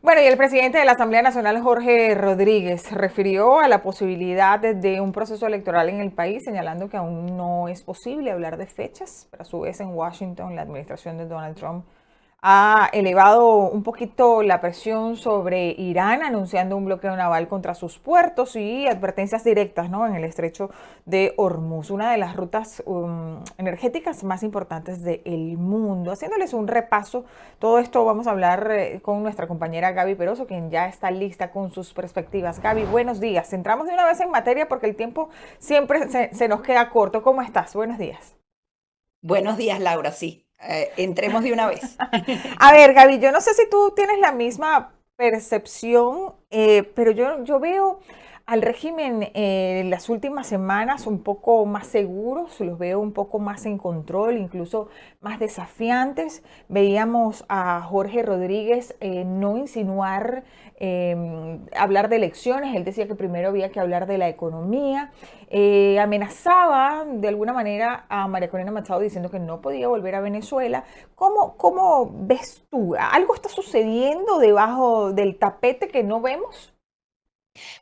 Bueno, y el presidente de la Asamblea Nacional, Jorge Rodríguez, refirió a la posibilidad de un proceso electoral en el país, señalando que aún no es posible hablar de fechas, pero a su vez en Washington la administración de Donald Trump ha elevado un poquito la presión sobre Irán, anunciando un bloqueo naval contra sus puertos y advertencias directas, ¿no?, en el estrecho de Hormuz, una de las rutas energéticas más importantes del mundo. Haciéndoles un repaso, todo esto vamos a hablar con nuestra compañera Gaby Peroso, quien ya está lista con sus perspectivas. Gaby, buenos días. Entramos de una vez en materia porque el tiempo siempre se nos queda corto. ¿Cómo estás? Buenos días. Buenos días, Laura. Sí, entremos de una vez. A ver, Gaby, yo no sé si tú tienes la misma percepción, pero yo veo al régimen en las últimas semanas un poco más seguros, los veo un poco más en control, incluso más desafiantes. Veíamos a Jorge Rodríguez no insinuar hablar de elecciones, él decía que primero había que hablar de la economía, amenazaba de alguna manera a María Corina Machado diciendo que no podía volver a Venezuela. ¿Cómo ves tú? ¿Algo está sucediendo debajo del tapete que no vemos?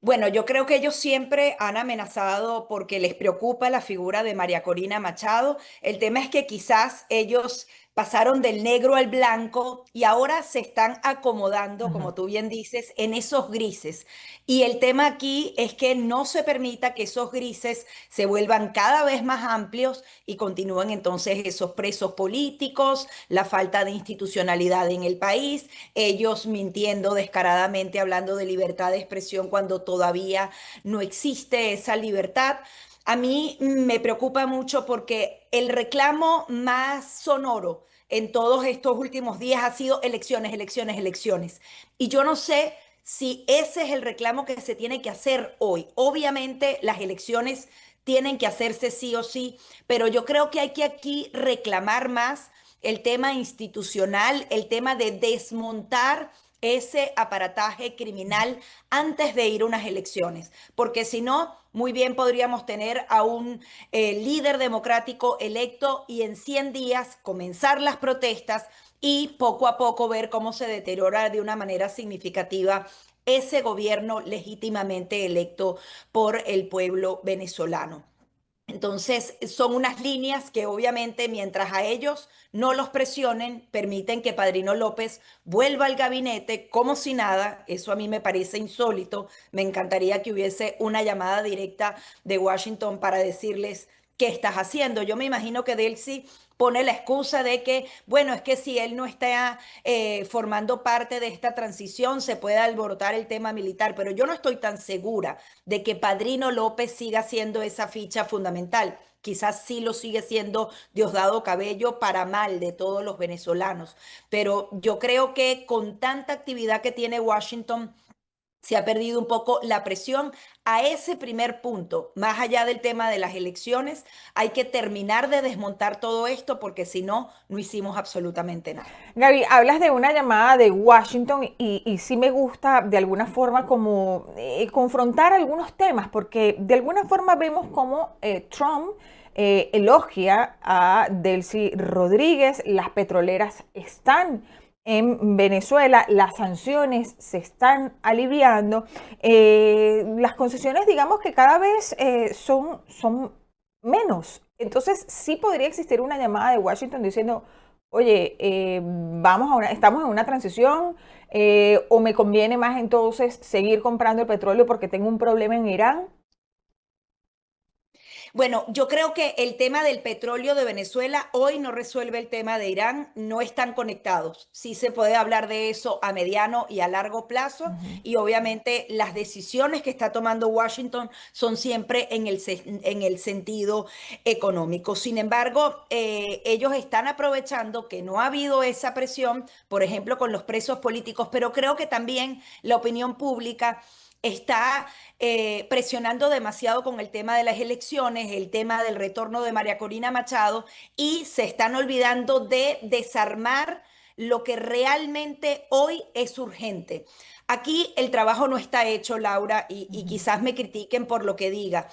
Bueno, yo creo que ellos siempre han amenazado porque les preocupa la figura de María Corina Machado. El tema es que quizás ellos pasaron del negro al blanco y ahora se están acomodando, Ujú. como tú bien dices, en esos grises. Y el tema aquí es que no se permita que esos grises se vuelvan cada vez más amplios y continúen entonces esos presos políticos, la falta de institucionalidad en el país, ellos mintiendo descaradamente, hablando de libertad de expresión cuando todavía no existe esa libertad. A mí me preocupa mucho porque el reclamo más sonoro en todos estos últimos días ha sido elecciones, elecciones, elecciones. Y yo no sé si ese es el reclamo que se tiene que hacer hoy. Obviamente las elecciones tienen que hacerse sí o sí, pero yo creo que hay que aquí reclamar más el tema institucional, el tema de desmontar ese aparataje criminal antes de ir a unas elecciones, porque si no, muy bien podríamos tener a un líder democrático electo y en 100 días comenzar las protestas y poco a poco ver cómo se deteriora de una manera significativa ese gobierno legítimamente electo por el pueblo venezolano. Entonces, son unas líneas que obviamente mientras a ellos no los presionen, permiten que Padrino López vuelva al gabinete como si nada. Eso a mí me parece insólito. Me encantaría que hubiese una llamada directa de Washington para decirles qué estás haciendo. Yo me imagino que Delcy pone la excusa de que, bueno, es que si él no está formando parte de esta transición, se puede alborotar el tema militar, pero yo no estoy tan segura de que Padrino López siga siendo esa ficha fundamental. Quizás sí lo sigue siendo Diosdado Cabello para mal de todos los venezolanos, pero yo creo que con tanta actividad que tiene Washington, se ha perdido un poco la presión a ese primer punto. Más allá del tema de las elecciones, hay que terminar de desmontar todo esto porque si no, no hicimos absolutamente nada. Gaby, hablas de una llamada de Washington y sí me gusta de alguna forma como confrontar algunos temas, porque de alguna forma vemos como Trump elogia a Delcy Rodríguez, las petroleras están en Venezuela, las sanciones se están aliviando, las concesiones digamos que cada vez son menos. Entonces sí podría existir una llamada de Washington diciendo, oye, estamos en una transición, o me conviene más entonces seguir comprando el petróleo porque tengo un problema en Irán. Bueno, yo creo que el tema del petróleo de Venezuela hoy no resuelve el tema de Irán, no están conectados. Sí se puede hablar de eso a mediano y a largo plazo Ujú. y obviamente las decisiones que está tomando Washington son siempre en el sentido económico. Sin embargo, ellos están aprovechando que no ha habido esa presión, por ejemplo, con los presos políticos, pero creo que también la opinión pública está presionando demasiado con el tema de las elecciones, el tema del retorno de María Corina Machado y se están olvidando de desarmar lo que realmente hoy es urgente. Aquí el trabajo no está hecho, Laura, y Ujú. quizás me critiquen por lo que diga,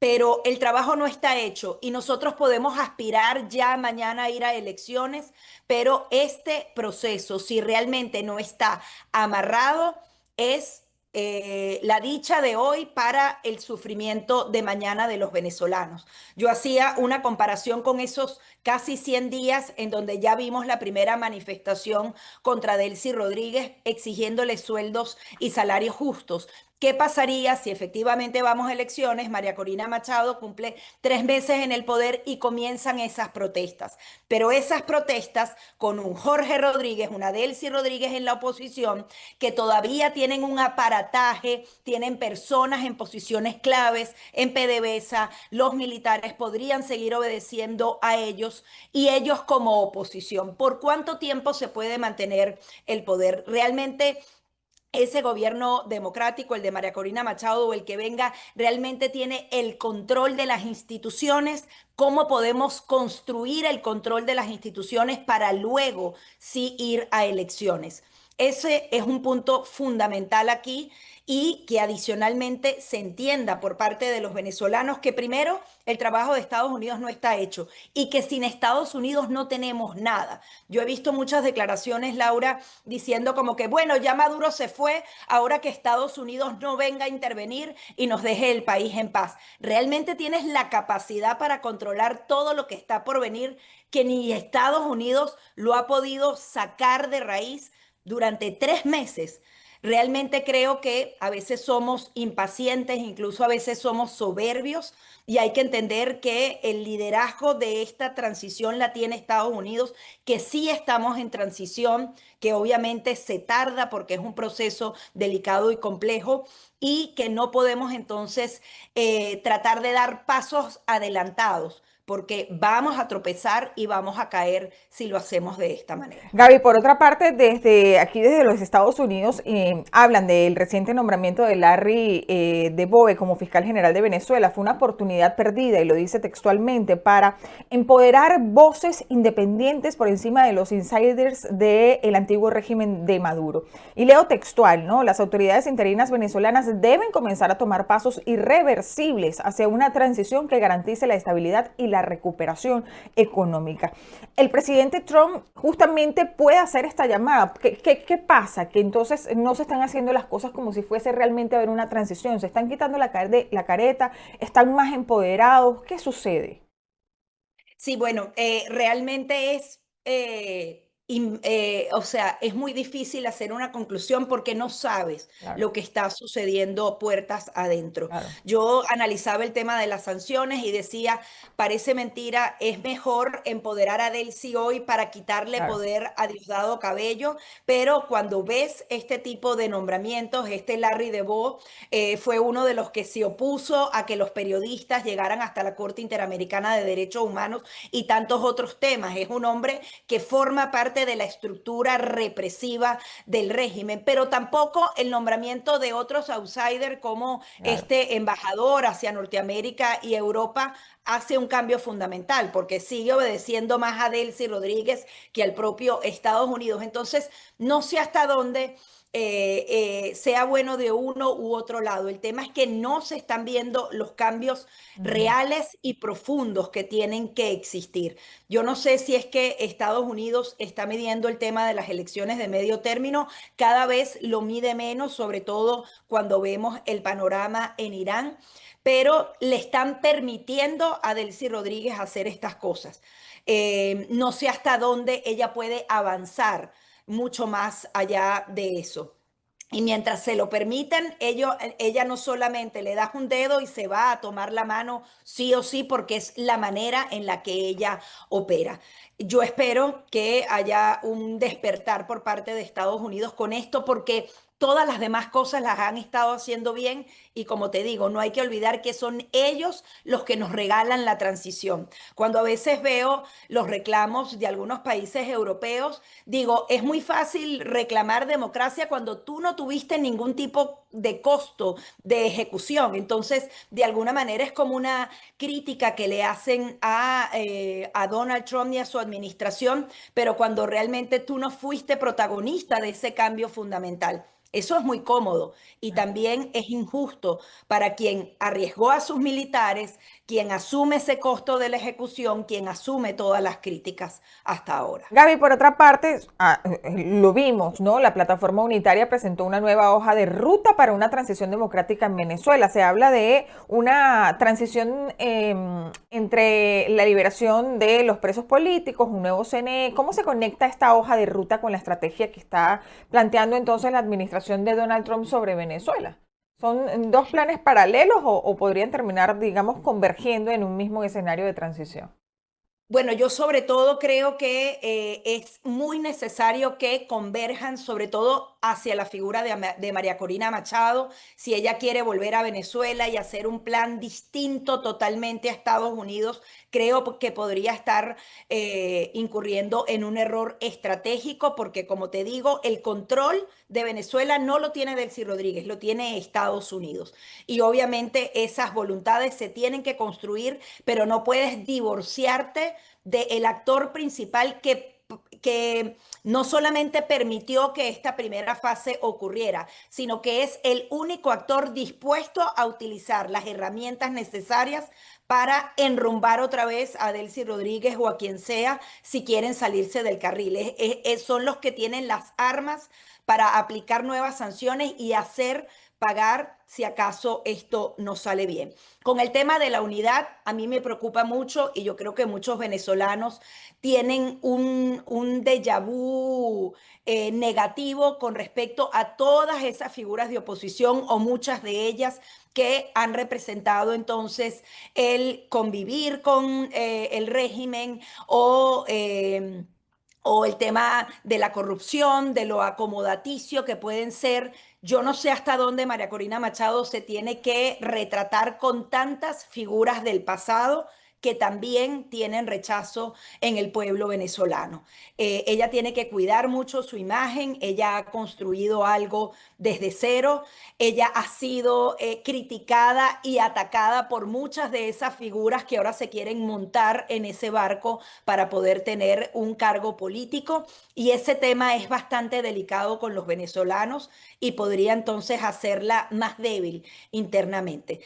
pero el trabajo no está hecho y nosotros podemos aspirar ya mañana a ir a elecciones, pero este proceso, si realmente no está amarrado, es la dicha de hoy para el sufrimiento de mañana de los venezolanos. Yo hacía una comparación con esos casi 100 días en donde ya vimos la primera manifestación contra Delcy Rodríguez exigiéndole sueldos y salarios justos. ¿Qué pasaría si efectivamente vamos a elecciones? María Corina Machado cumple 3 meses en el poder y comienzan esas protestas. Pero esas protestas con un Jorge Rodríguez, una Delcy Rodríguez en la oposición, que todavía tienen un aparataje, tienen personas en posiciones claves en PDVSA, los militares podrían seguir obedeciendo a ellos y ellos como oposición. ¿Por cuánto tiempo se puede mantener el poder? Realmente ese gobierno democrático, el de María Corina Machado o el que venga, realmente tiene el control de las instituciones. ¿Cómo podemos construir el control de las instituciones para luego sí ir a elecciones? Ese es un punto fundamental aquí y que adicionalmente se entienda por parte de los venezolanos que primero el trabajo de Estados Unidos no está hecho y que sin Estados Unidos no tenemos nada. Yo he visto muchas declaraciones, Laura, diciendo como que, bueno, ya Maduro se fue, ahora que Estados Unidos no venga a intervenir y nos deje el país en paz. ¿Realmente tienes la capacidad para controlar todo lo que está por venir que ni Estados Unidos lo ha podido sacar de raíz durante 3 meses? Realmente creo que a veces somos impacientes, incluso a veces somos soberbios y hay que entender que el liderazgo de esta transición la tiene Estados Unidos, que sí estamos en transición, que obviamente se tarda porque es un proceso delicado y complejo y que no podemos entonces tratar de dar pasos adelantados porque vamos a tropezar y vamos a caer si lo hacemos de esta manera. Gaby, por otra parte, desde los Estados Unidos, hablan del reciente nombramiento de Larry de Boe como fiscal general de Venezuela. Fue una oportunidad perdida, y lo dice textualmente, para empoderar voces independientes por encima de los insiders del antiguo régimen de Maduro. Y leo textual, ¿no? Las autoridades interinas venezolanas deben comenzar a tomar pasos irreversibles hacia una transición que garantice la estabilidad y la recuperación económica. El presidente Trump justamente puede hacer esta llamada. ¿Qué pasa? Que entonces no se están haciendo las cosas como si fuese realmente a haber una transición. Se están quitando la careta, están más empoderados. ¿Qué sucede? Sí, bueno, realmente es, o sea, es muy difícil hacer una conclusión porque no sabes Claro, lo que está sucediendo puertas adentro. claro, Yo analizaba el tema de las sanciones y decía, parece mentira, es mejor empoderar a Delcy hoy para quitarle claro. poder a Diosdado Cabello, pero cuando ves este tipo de nombramientos, este Larry DeVos fue uno de los que se opuso a que los periodistas llegaran hasta la Corte Interamericana de Derechos Humanos y tantos otros temas. Es un hombre que forma parte de la estructura represiva del régimen, pero tampoco el nombramiento de otros outsiders como Claro. este embajador hacia Norteamérica y Europa hace un cambio fundamental porque sigue obedeciendo más a Delcy Rodríguez que al propio Estados Unidos. Entonces, no sé hasta dónde sea bueno de uno u otro lado. El tema es que no se están viendo los cambios Ujú. reales y profundos que tienen que existir. Yo no sé si es que Estados Unidos está midiendo el tema de las elecciones de medio término, cada vez lo mide menos, sobre todo cuando vemos el panorama en Irán, pero le están permitiendo a Delcy Rodríguez hacer estas cosas. No sé hasta dónde ella puede avanzar mucho más allá de eso. Y mientras se lo permiten, ella no solamente le das un dedo y se va a tomar la mano sí o sí, porque es la manera en la que ella opera. Yo espero que haya un despertar por parte de Estados Unidos con esto, porque todas las demás cosas las han estado haciendo bien y como te digo, no hay que olvidar que son ellos los que nos regalan la transición. Cuando a veces veo los reclamos de algunos países europeos, digo, es muy fácil reclamar democracia cuando tú no tuviste ningún tipo de costo de ejecución. Entonces, de alguna manera es como una crítica que le hacen a Donald Trump y a su administración, pero cuando realmente tú no fuiste protagonista de ese cambio fundamental. Eso es muy cómodo y también es injusto para quien arriesgó a sus militares, quien asume ese costo de la ejecución, quien asume todas las críticas hasta ahora. Gaby, por otra parte, lo vimos, ¿no? La plataforma unitaria presentó una nueva hoja de ruta para una transición democrática en Venezuela. Se habla de una transición entre la liberación de los presos políticos, un nuevo CNE. ¿Cómo se conecta esta hoja de ruta con la estrategia que está planteando entonces la administración de Donald Trump sobre Venezuela? ¿Son dos planes paralelos o podrían terminar, digamos, convergiendo en un mismo escenario de transición? Bueno, yo sobre todo creo que es muy necesario que converjan, sobre todo hacia la figura de María Corina Machado, si ella quiere volver a Venezuela y hacer un plan distinto totalmente a Estados Unidos, creo que podría estar incurriendo en un error estratégico, porque como te digo, el control de Venezuela no lo tiene Delcy Rodríguez, lo tiene Estados Unidos. Y obviamente esas voluntades se tienen que construir, pero no puedes divorciarte del actor principal que no solamente permitió que esta primera fase ocurriera, sino que es el único actor dispuesto a utilizar las herramientas necesarias para enrumbar otra vez a Delcy Rodríguez o a quien sea si quieren salirse del carril. Son los que tienen las armas para aplicar nuevas sanciones y hacer pagar si acaso esto no sale bien. Con el tema de la unidad, a mí me preocupa mucho y yo creo que muchos venezolanos tienen un déjà vu negativo con respecto a todas esas figuras de oposición o muchas de ellas que han representado entonces el convivir con el régimen o el tema de la corrupción, de lo acomodaticio que pueden ser. Yo no sé hasta dónde María Corina Machado se tiene que retratar con tantas figuras del pasado que también tienen rechazo en el pueblo venezolano. Ella tiene que cuidar mucho su imagen, ella ha construido algo desde cero, ella ha sido criticada y atacada por muchas de esas figuras que ahora se quieren montar en ese barco para poder tener un cargo político y ese tema es bastante delicado con los venezolanos y podría entonces hacerla más débil internamente.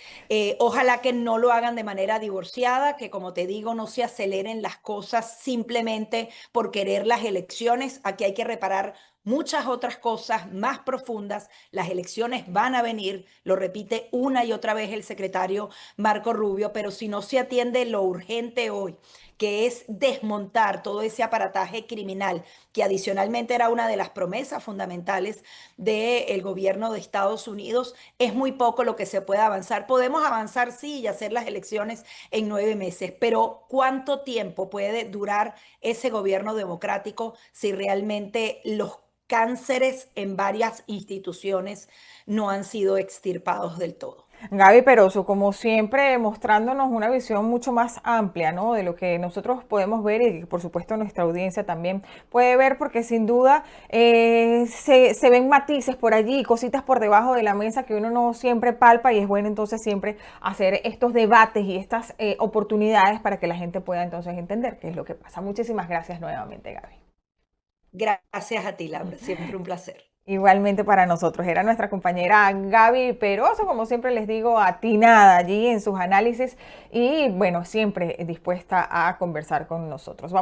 Ojalá que no lo hagan de manera divorciada, que como te digo, no se aceleren las cosas simplemente por querer las elecciones. Aquí hay que reparar muchas otras cosas más profundas. Las elecciones van a venir, lo repite una y otra vez el secretario Marco Rubio, pero si no se atiende lo urgente hoy, que es desmontar todo ese aparataje criminal, que adicionalmente era una de las promesas fundamentales del gobierno de Estados Unidos, es muy poco lo que se puede avanzar. Podemos avanzar, sí, y hacer las elecciones en 9 meses, pero ¿cuánto tiempo puede durar ese gobierno democrático si realmente los cánceres en varias instituciones no han sido extirpados del todo? Gaby Peroso, como siempre, mostrándonos una visión mucho más amplia, ¿no? De lo que nosotros podemos ver y que, por supuesto, nuestra audiencia también puede ver, porque sin duda se ven matices por allí, cositas por debajo de la mesa que uno no siempre palpa y es bueno entonces siempre hacer estos debates y estas oportunidades para que la gente pueda entonces entender qué es lo que pasa. Muchísimas gracias nuevamente, Gaby. Gracias a ti, Laura. Siempre un placer. Igualmente para nosotros, era nuestra compañera Gaby Peroso, como siempre les digo, atinada allí en sus análisis y bueno, siempre dispuesta a conversar con nosotros.